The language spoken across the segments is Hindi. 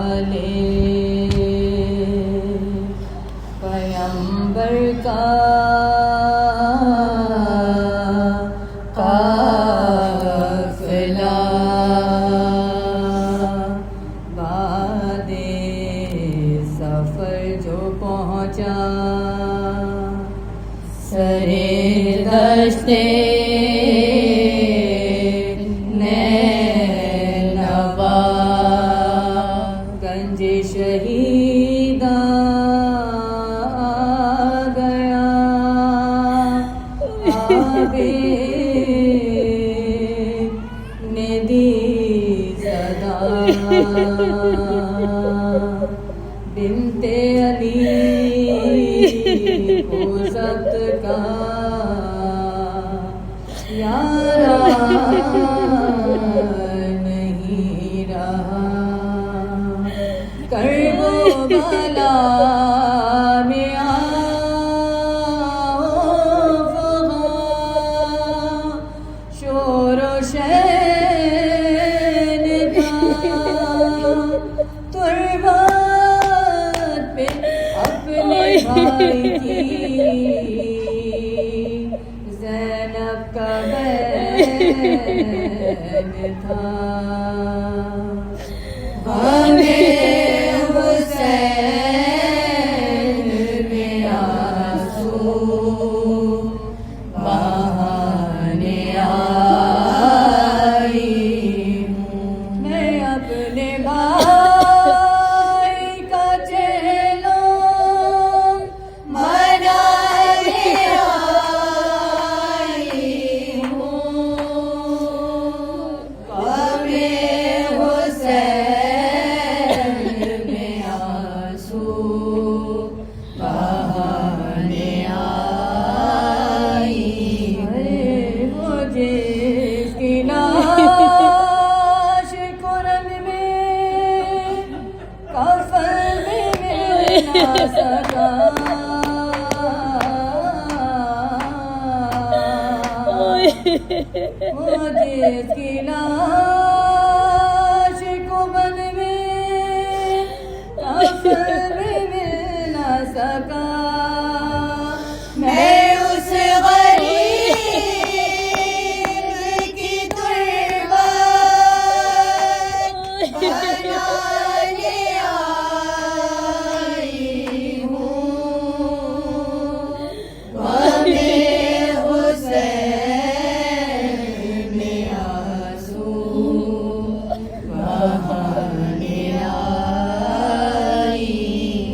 वाले पैगंबर का काफिला बादे सफर जो पहुँचा सरे दश्ते नैनवा गंज शहीदा गया आबे ने दी सदा बिनते अली को सब्त का यारा नहीं रहा कर्बो बला में शोरो शैन का तुर्बात पे अपने भाई की ज़ैनब का बैन था हमें हुसैन में आंसू बहाने आई हूँ मैं अपने भाई का चेलो मनाने आई हूँ हमें हुसैन में आंसू बहाने आई अरे वो जिसकी लाश कुरन में कफन में मिल ना सका वो जिसकी लाश कुरन में कफन में मिल ना सका मैं उस गरीब की तुर्बात बनाने आई हूँ हमें हुसैन में आंसू बहाने आई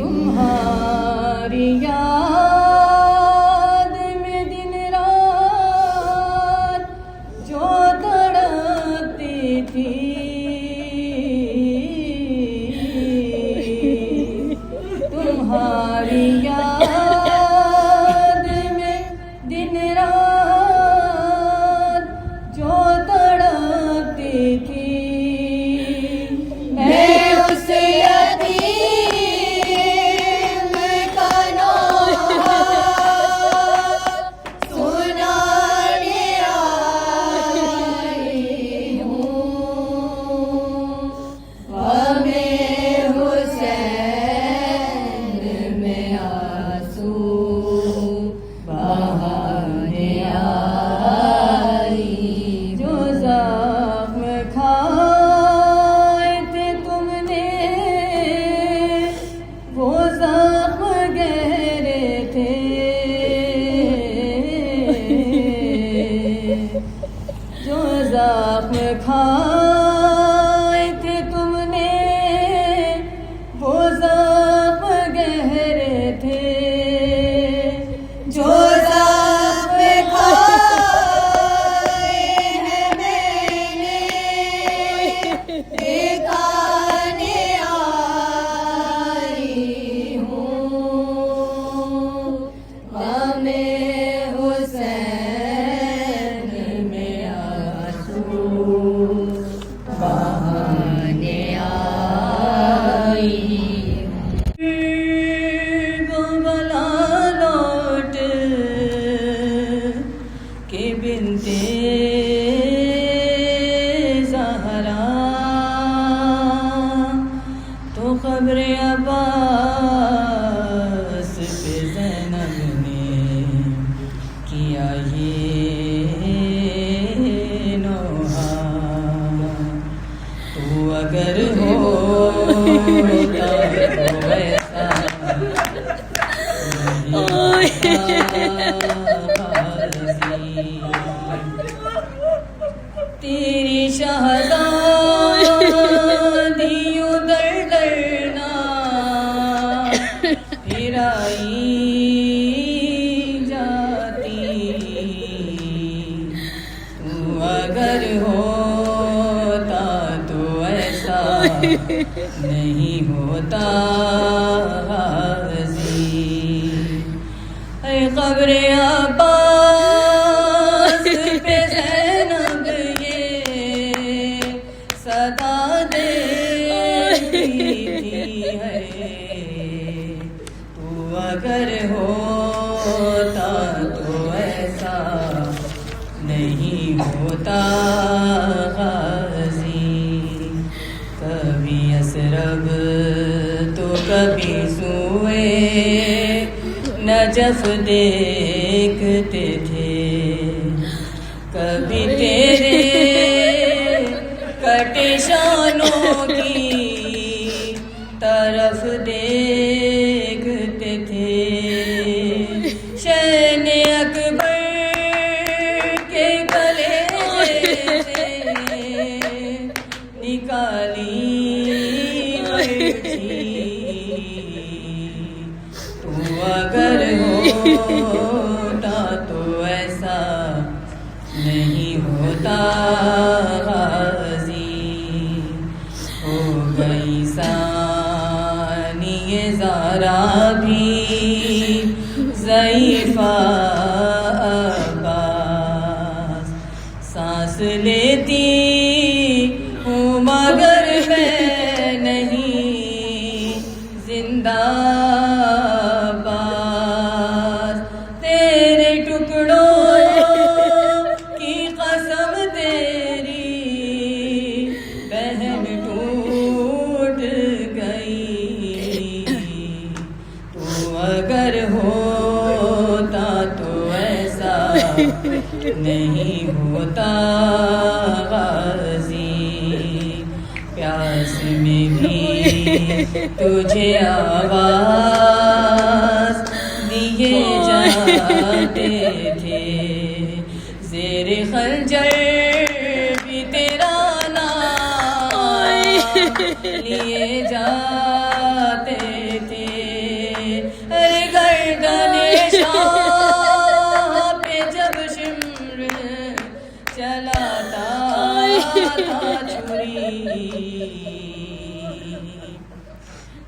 तुम्हारी याद में दिन रात जो तड़पती थी तुम्हारी याद में दिन रात जो तड़पती थी मैं उस यतीम का नौहा सुनाने आई हूँ हमें हुसैन में आंसू बहाने आई जो ज़ख्म खाए थे तुमने वो ज़ख्म गहरे थे जो ज़ख्म खाए थे तुमने वो ज़ख्म गहरे थे जो ज़ख्म खाए हैं मैंने दिखाने आई हूँ हमें हुसैन में आंसू बहाने आई वो भला लौट के बिनते ज़हरा तो नोहा तू अगर होता तो ऐसा तेरी शहज़ादियों दर दरना फिराई जाती तू अगर होता तो ऐसा नहीं होता क़ब्र अब्बास पे ज़ैनब ये सदा देती थी है तू अगर होता तो ऐसा नहीं होता ग़ाज़ी कभी असरब तो कभी सूए नजफ देखते थे कभी तेरे कटे शानों की तरफ देखते थे शैन अकबर के गले से निकाली बरछी तू अगर होता तो ऐसा नहीं होता ग़ाज़ी हो गई सानिए ज़ारा भी ज़ईफ़ा अब्बास सांस लेती हूँ मगर मैं नहीं जिंदा अगर होता तो ऐसा नहीं होता ग़ाज़ी प्यास में भी तुझे आवाज़ दिए जाते थे ज़ेरे खंजर भी तेरा नाम लिए जाते थे गर्दने शाह पे जब शिम्र चलाता था छुरी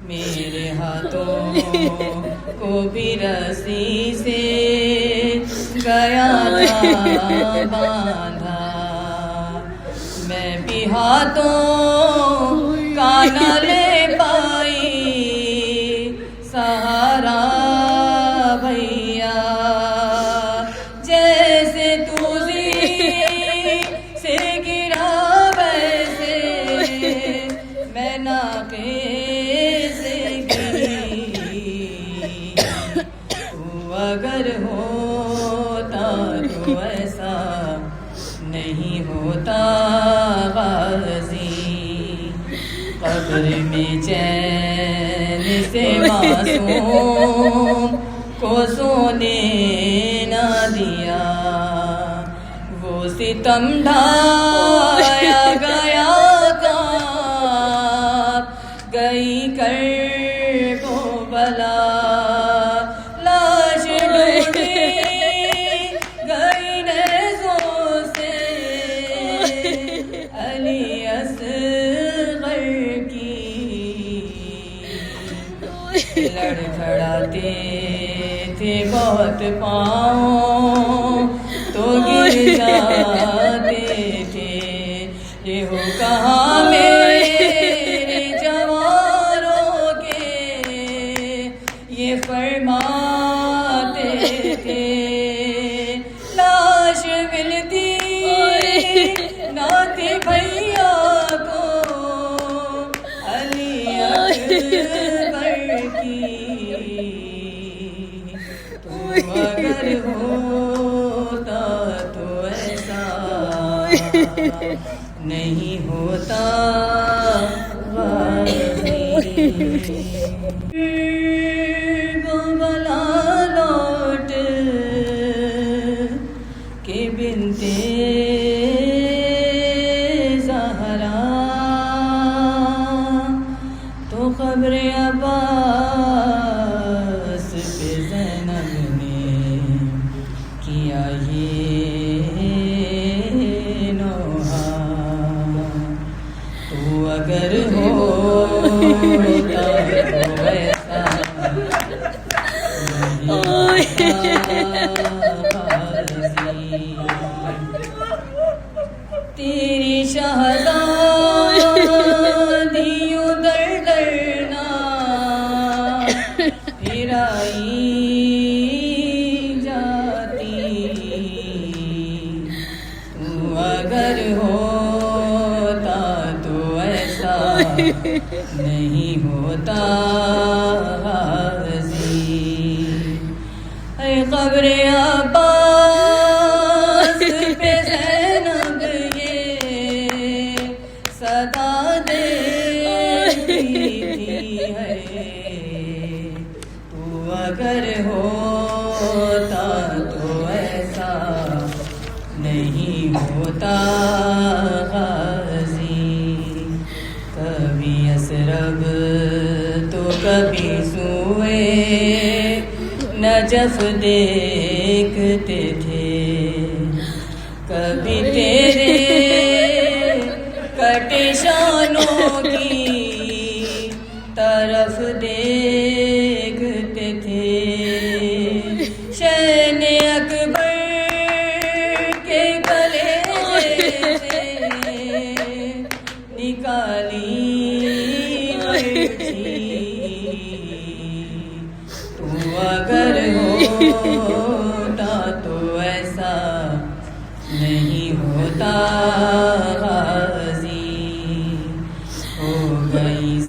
मेरे हाथों को भी रस्सी से गया था बांधा मैं भी हाथों का न ले पाई सहारा भैया जैसे तू से गिरा वैसे मैं नाके से गिरी तू अगर होता तो ऐसा नहीं होता ग़ाज़ी क़ब्र में चैन से मासूम को सोने न दिया वो सितम ढाया गया कांप गई कर वो बला लाश ढूंढी गई नज़ों से अली असग़र की लड़खड़ाते थे बहुत पाँव तो गिर जाते थे ये हो कहाँ मेरे जवानों के ये फरमाते थे लाश मिलती ना थी भैया को अली अकबर की तू अगर होता तो ऐसा नहीं होता वाजी। वो भला लौट के बिनते ज़हरा तो ख़ब्र अब्बास पे ज़ैनब ने किया ये नोहा। तो अगर होता तो ऐसा तेरी शहज़ादियों दर डरना फिराई जाती। तू अगर होता तो ऐसा नहीं होता हाज़ी। ऐ क़ब्र अब्बास पे ज़ैनब ये सदा देती थी है। तू अगर होता तो ऐसा नहीं होता गाज़ी। कभी असरब तो कभी सूए नजफ देखते थे। कभी तेरे कटे शानों की तरफ देखते थे। शैने अकबर के गले से निकाली बरछी। तू अगर होता तो ऐसा नहीं होता।